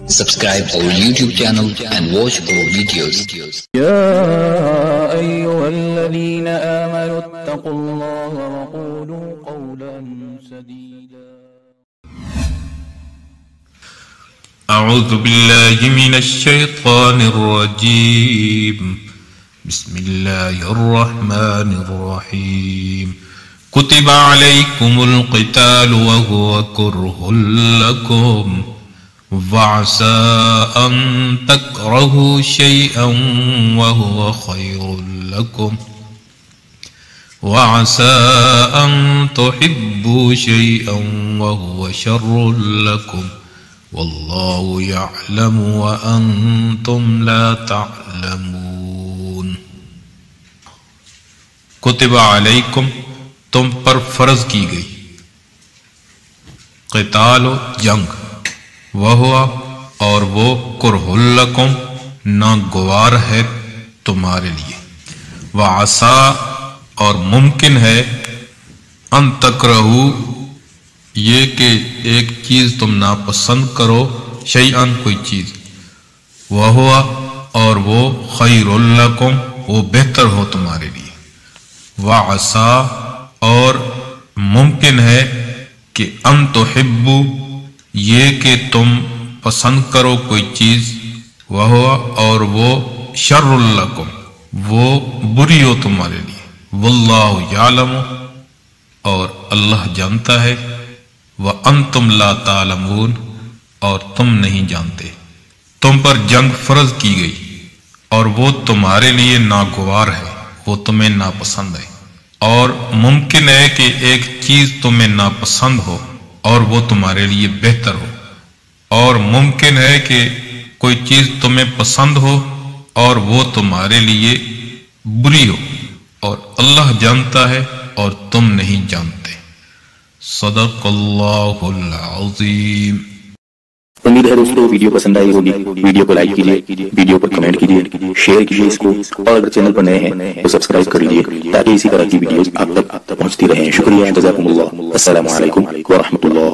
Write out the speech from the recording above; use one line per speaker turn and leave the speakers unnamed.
Subscribe our YouTube channel and watch our videos.
يا أيها الذين آمنوا اتقوا الله وقولوا قولا سديدا.
أعوذ بالله من الشيطان الرجيم. بسم الله الرحمن الرحيم. كتب عليكم القتال وهو كره لكم وعسى أن تكرهوا شيئا وهو خير لكم وعسى أن تحبوا شيئا وهو شر لكم والله يعلم وأنتم لا تعلمون. کتب علیکم تم پر فرض کی گئی، قتال و جنگ، وہ اور وہ کرہ لکم ناگوار ہے تمہارے لیے، وعسا اور ممکن ہے، ان تکرہو یہ کہ ایک چیز تم ناپسند کرو، شیئن کوئی چیز، وہ اور وہ خیر لکم وہ بہتر ہو تمہارے لیے، وعسا اور ممکن ہے کہ ان تحبو یہ کہ تم پسند کرو کوئی چیز، وہ اور وہ شر لکم وہ بری ہو تمہارے لیے، واللہ یعلم اور اللہ جانتا ہے، وانتم لا تعلمون اور تم نہیں جانتے. تم پر جنگ فرض کی گئی اور وہ تمہارے لیے ناگوار ہے، وہ تمہیں ناپسند ہے، اور ممکن ہے کہ ایک چیز تمہیں ناپسند ہو اور وہ تمہارے لیے بہتر ہو، اور ممکن ہے کہ کوئی چیز تمہیں پسند ہو اور وہ تمہارے لیے بری ہو، اور اللہ جانتا ہے اور تم نہیں جانتے. صدق اللہ العظیم.
امید ہے دوستو ویڈیو پسند آئی ہوگی. ویڈیو کو لائک کیجئے، ویڈیو پر کمنٹ کیجئے، شیئر کیجئے اس کو، اور اگر چینل پر نئے ہیں تو سبسکرائب کر لیجئے تاکہ اسی طرح کی ویڈیوز آپ تک پہنچتی رہیں. شکریہ، جزاکم اللہ. السلام علیکم ورحمۃ اللہ.